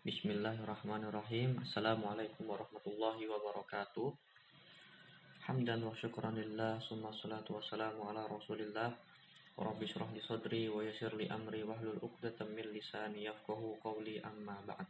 Bismillahirrahmanirrahim. Assalamualaikum warahmatullahi wabarakatuh. Hamdan wa syukran lillah, summa salatu wassalamu ala rasulillah. Rabbi syrah li sadri wa yassir li amri wahlul 'uqdatam min lisani yafqahu qawli, amma ba'd.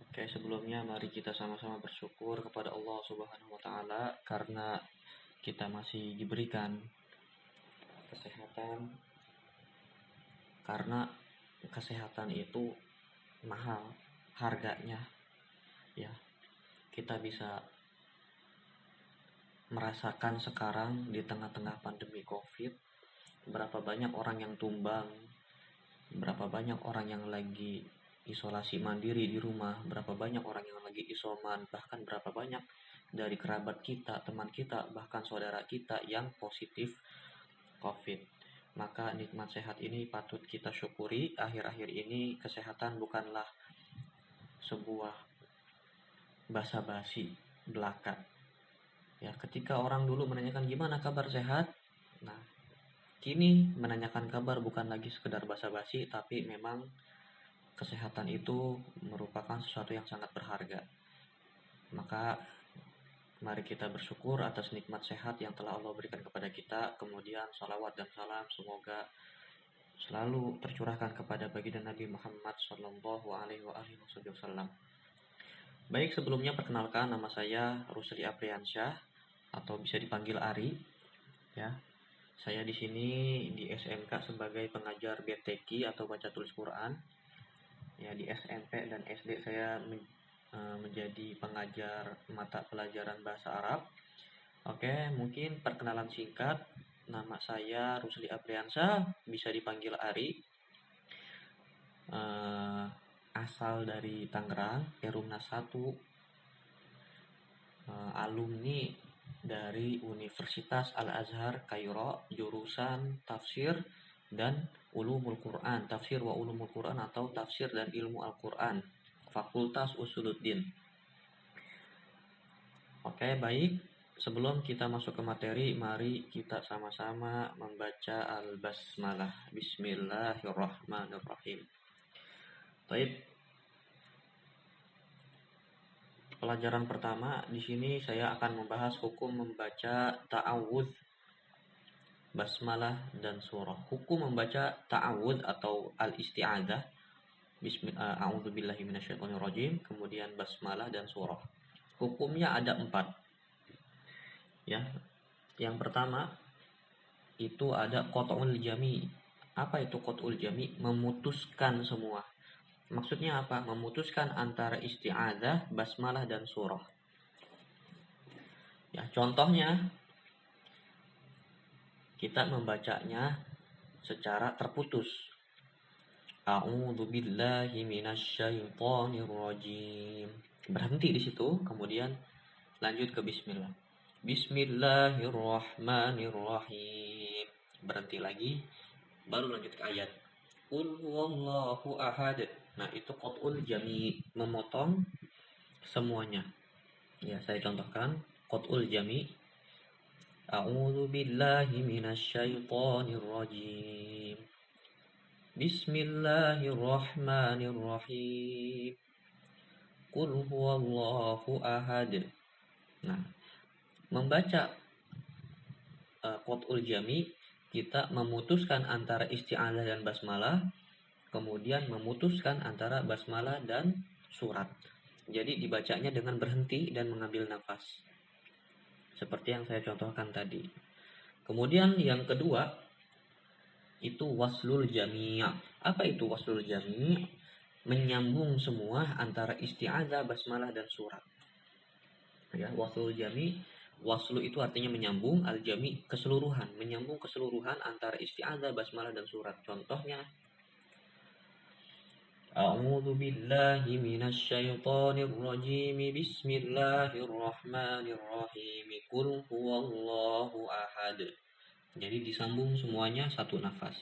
Oke, sebelumnya mari kita sama-sama bersyukur kepada Allah Subhanahu wa taala karena kita masih diberikan kesehatan, karena kesehatan itu mahal harganya, ya. Kita bisa merasakan sekarang di tengah-tengah pandemi Covid, berapa banyak orang yang tumbang, berapa banyak orang yang lagi isolasi mandiri di rumah, berapa banyak orang yang lagi isoman, bahkan berapa banyak dari kerabat kita, teman kita, bahkan saudara kita yang positif Covid. Maka nikmat sehat ini patut kita syukuri. Akhir-akhir ini kesehatan bukanlah sebuah basa-basi belaka. Ya, ketika orang dulu menanyakan gimana kabar sehat, nah kini menanyakan kabar bukan lagi sekedar basa-basi, tapi memang kesehatan itu merupakan sesuatu yang sangat berharga. Maka mari kita bersyukur atas nikmat sehat yang telah Allah berikan kepada kita. Kemudian salawat dan salam semoga selalu tercurahkan kepada baginda Nabi Muhammad Sallallahu Alaihi Wasallam. Baik, sebelumnya perkenalkan, nama saya Rusli Apriansyah atau bisa dipanggil Ari. Ya, saya di sini di SMK sebagai pengajar BTQ atau baca tulis Quran. Ya, di SMP dan SD saya menjadi pengajar mata pelajaran bahasa Arab. Oke, mungkin perkenalan singkat. Nama saya Rusli Apriansyah, bisa dipanggil Ari. Asal dari Tangerang, Perumnas 1, alumni dari Universitas Al-Azhar Kairo, jurusan tafsir dan ulumul Quran, tafsir wa ulumul Quran atau tafsir dan ilmu Al-Quran, Fakultas Usuluddin. Oke, baik. Sebelum kita masuk ke materi, mari kita sama-sama membaca Al-Basmalah. Bismillahirrahmanirrahim. Baik. Pelajaran pertama, di sini saya akan membahas hukum membaca ta'awudz, basmalah dan surah. Hukum membaca ta'awudz atau al-isti'adzah, a'udzubillahi minasyaitonirrajim, kemudian basmalah dan surah. Hukumnya ada 4. Ya. Yang pertama itu ada qat'ul jami'. Apa itu qat'ul jami'? Memutuskan semua. Maksudnya apa? Memutuskan antara isti'adzah, basmalah dan surah. Ya, contohnya kita membacanya secara terputus. A'udzubillahi minasyaitonirrajim. Berhenti di situ, kemudian lanjut ke bismillah. Bismillahirrahmanirrahim. Berhenti lagi, baru lanjut ke ayat. Qul huwallahu ahad. Nah, itu qat'ul jami', memotong semuanya. Ya, saya contohkan qat'ul jami'. A'udzu billahi minasyaitonir rajim. Bismillahirrahmanirrahim. Qul huwallahu ahad. Nah, membaca qat'ul jami', kita memutuskan antara isti'adzah dan basmalah, kemudian memutuskan antara basmalah dan surat. Jadi dibacanya dengan berhenti dan mengambil nafas, seperti yang saya contohkan tadi. Kemudian yang kedua itu waslul jami'. Apa itu waslul jami'? Menyambung semua antara isti'adzah, basmalah dan surat. Ya, waslul jami', waslu itu artinya menyambung, al-jami' keseluruhan, menyambung keseluruhan antara isti'adzah, basmalah dan surat. Contohnya A'udzu billahi minasyaitonir rajim. Bismillahirrahmanirrahim. Qul huwallahu ahad. Jadi disambung semuanya satu nafas.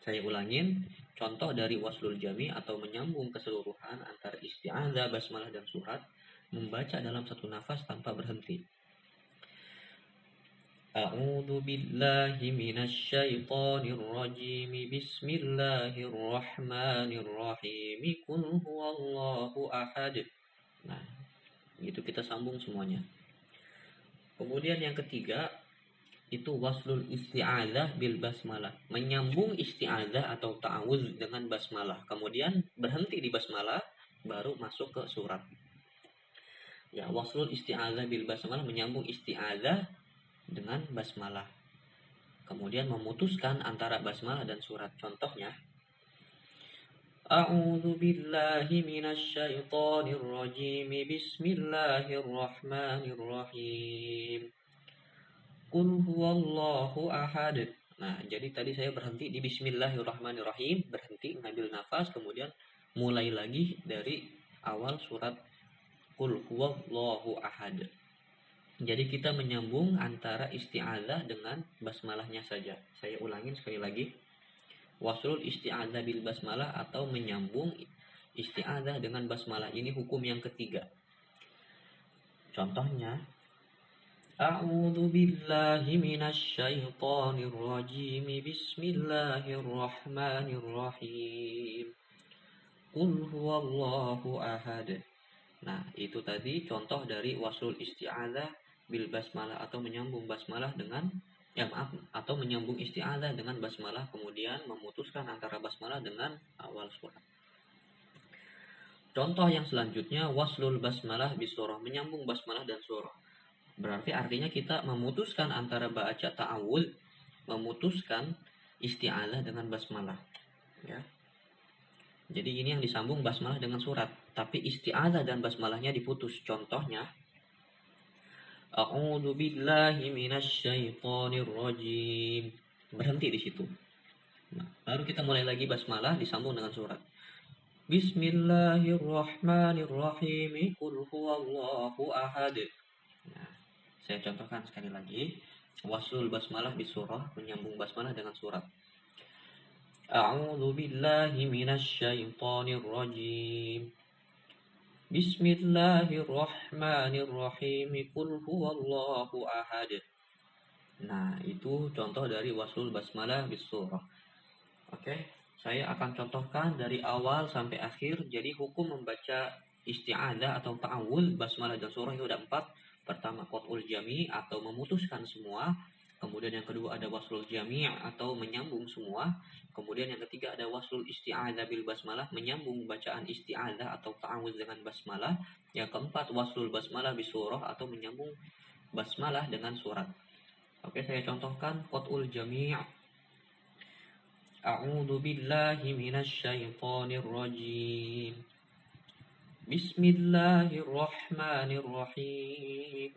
Saya ulangin, contoh dari waslul jami' atau menyambung keseluruhan antara isti'adzah, basmalah dan surat, membaca dalam satu nafas tanpa berhenti. A'udzu billahi minasy syaithanir rajim. Bismillahirrahmanirrahim. Qul huwallahu ahad. Nah, itu kita sambung semuanya. Kemudian yang ketiga itu waslul isti'adzah bil basmalah, menyambung isti'adzah atau ta'awudz dengan basmalah, kemudian berhenti di basmalah baru masuk ke surat. Ya, waslul isti'adzah bil basmalah, menyambung isti'adzah dengan basmalah, kemudian memutuskan antara basmalah dan surat. Contohnya, A'udzu billahi minasy syaithanir rajim. Bismillahirrahmanirrahim. Qul huwallahu ahad. Nah, jadi tadi saya berhenti di Bismillahirrahmanirrahim, berhenti ngambil nafas, kemudian mulai lagi dari awal surat Qul huwallahu ahad. Jadi kita menyambung antara isti'adzah dengan basmalahnya saja. Saya ulangin sekali lagi. Waslul isti'adzah bil basmalah atau menyambung isti'adzah dengan basmalah, ini hukum yang ketiga. Contohnya, A'udzu billahi minasy syaithanir rajim. Bismillahirrahmanirrahim. Qul huwallahu ahad. Nah, itu tadi contoh dari waslul isti'adzah bil basmalah atau menyambung basmalah dengan atau menyambung isti'adzah dengan basmalah, kemudian memutuskan antara basmalah dengan awal surat. Contoh yang selanjutnya waslul basmalah bis surah, menyambung basmalah dan surah. Berarti artinya kita memutuskan antara baca ta'awudz, memutuskan isti'adzah dengan basmalah, ya. Jadi ini yang disambung basmalah dengan surat, tapi isti'adzah dan basmalahnya diputus. Contohnya, A'udzu billahi minasy syaithanir rajim. Berhenti di situ. Nah, baru kita mulai lagi basmalah disambung dengan surat. Bismillahirrahmanirrahim. Qul huwallahu ahad. Nah, saya contohkan sekali lagi. Waslul basmalah bis surah, menyambung basmalah dengan surat. A'udzu billahi minasy syaithanir rajim. Bismillahirrahmanirrahim. Qul huwallahu ahad. Nah, itu contoh dari waslul basmalah bis surah. Oke, saya akan contohkan dari awal sampai akhir. Jadi hukum membaca isti'adzah atau ta'awudz, basmalah dan surah itu ada 4. Pertama, qat'ul jami' atau memutuskan semua. Kemudian yang kedua ada waslul jami' atau menyambung semua. Kemudian yang ketiga ada waslul isti'adzah bil basmalah, menyambung bacaan isti'adzah atau ta'awudz dengan basmalah. Yang keempat waslul basmalah bis surah atau menyambung basmalah dengan surat. Oke, saya contohkan qat'ul jami'. A'udzu billahi minasy syaithanir rajim. Bismillahirrahmanirrahim.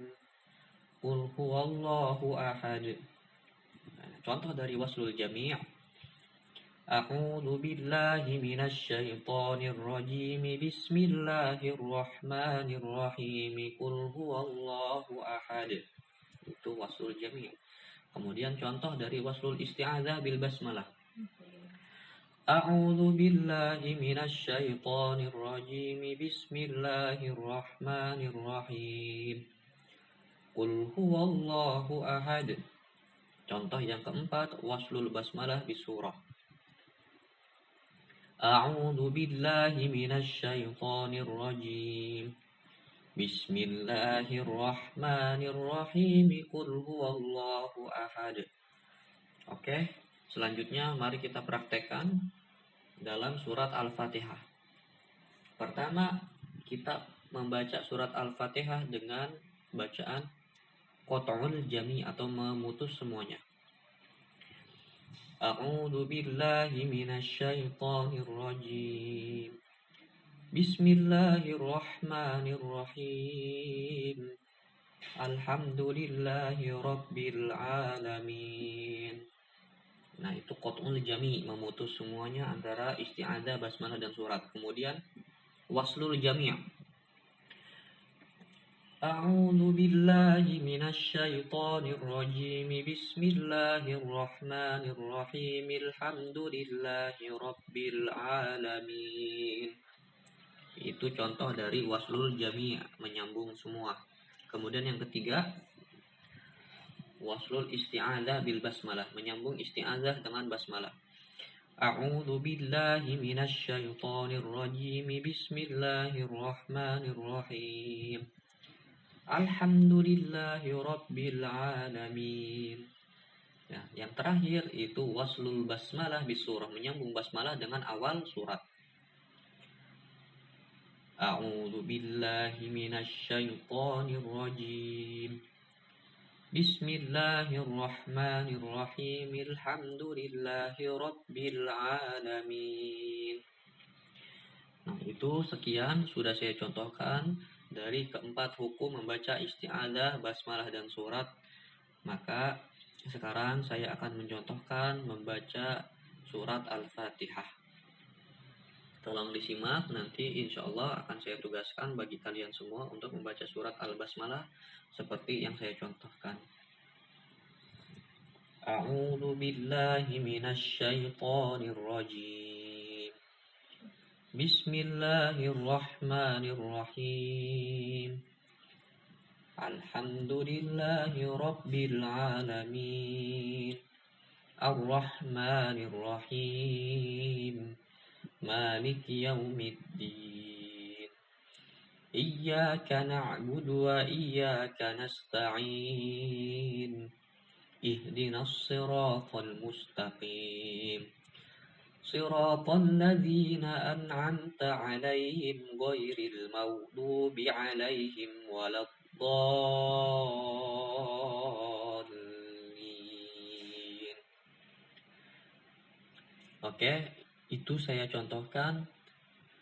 Qul huwallahu ahad. Contoh dari waslul jami'. A'udzu billahi minasy syaithanir rajim. Bismillahirrahmanirrahim. Qul huwallahu ahad. Itu waslul jami'. Kemudian contoh dari waslul isti'adzah bil basmalah. A'udzu billahi minasy syaithanir rajim. Bismillahirrahmanirrahim. Qul huwallahu ahad. Contoh yang keempat waslul basmalah bis surah. A'udzu billahi minasy syaithanir rajim. Bismillahirrahmanirrahim. Qul huwallahu ahad. Oke, selanjutnya mari kita praktekkan dalam surat Al-Fatihah. Pertama, kita membaca surat Al-Fatihah dengan bacaan qat'ul jami' atau memutus semuanya. A'udzu billahi minasy syaithanir rajim. Bismillahirrahmanirrahim. Alhamdulillahi rabbil alamin. Nah, itu qat'ul jami', memutus semuanya antara isti'adzah, basmalah dan surat. Kemudian waslul jami'. A'udzu billahi minasy syaithanir rajim. Bismillahirrahmanirrahim. Alhamdulillahi rabbil alamin. Itu contoh dari waslul jami', menyambung semua. Kemudian yang ketiga, waslul isti'adzah bil basmalah, menyambung isti'adzah dengan basmalah. A'udzu billahi minasy syaithanir rajim. Bismillahirrahmanirrahim. Alhamdulillahi rabbil alamin. Ya, yang terakhir itu waslul basmalah bis surah, menyambung basmalah dengan awal surat. A'udzu billahi minasy syaithanir rajim. Bismillahirrahmanirrahim. Alhamdulillahi rabbil alamin. Nah, itu sekian sudah saya contohkan dari keempat hukum membaca isti'adzah, basmalah dan surat. Maka sekarang saya akan mencontohkan membaca surat Al-Fatihah. Tolong disimak, nanti insya Allah akan saya tugaskan bagi kalian semua untuk membaca surat Al-Basmalah seperti yang saya contohkan. A'udzu billahi minasy syaithanir rajim. Bismillahirrahmanirrahim. Alhamdulillahi rabbil alamin. Ar-Rahmanir-Rahim. Maliki yaumiddin. Iyyaka na'budu wa iyyaka nasta'in. Ihdinas siratal mustaqim. Siratal ladzina an'amta 'alaihim ghairil maghdubi 'alaihim waladdallin. Oke, itu saya contohkan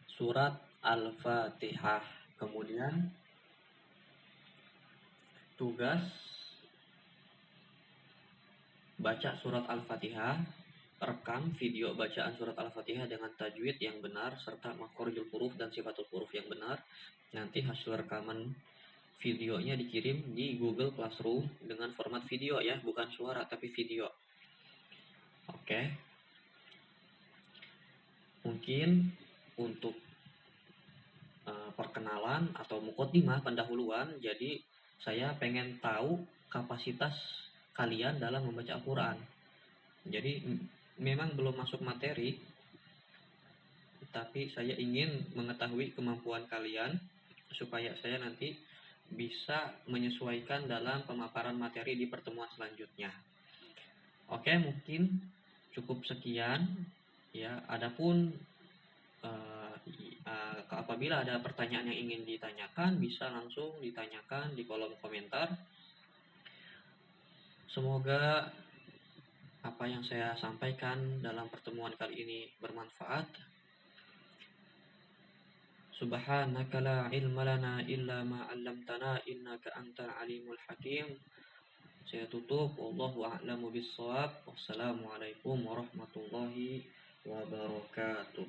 surat Al-Fatihah. Kemudian tugas baca surat Al-Fatihah, rekam video bacaan surat Al-Fatihah dengan tajwid yang benar serta makhorijul huruf dan sifatul huruf yang benar. Nanti hasil rekaman videonya dikirim di Google Classroom dengan format video ya, bukan suara tapi video. Oke. Mungkin untuk perkenalan atau muqaddimah pendahuluan, jadi saya pengen tahu kapasitas kalian dalam membaca Al-Quran. Jadi memang belum masuk materi, tapi saya ingin mengetahui kemampuan kalian supaya saya nanti bisa menyesuaikan dalam pemaparan materi di pertemuan selanjutnya. Oke, mungkin cukup sekian ya. Adapun apabila ada pertanyaan yang ingin ditanyakan, bisa langsung ditanyakan di kolom komentar. Semoga apa yang saya sampaikan dalam pertemuan kali ini bermanfaat. Subhanaka la ilma lana illa ma 'allamtana innaka antal alimul hakim. Saya tutup, wallahu a'lamu bissawab. Wassalamualaikum warahmatullahi wabarakatuh.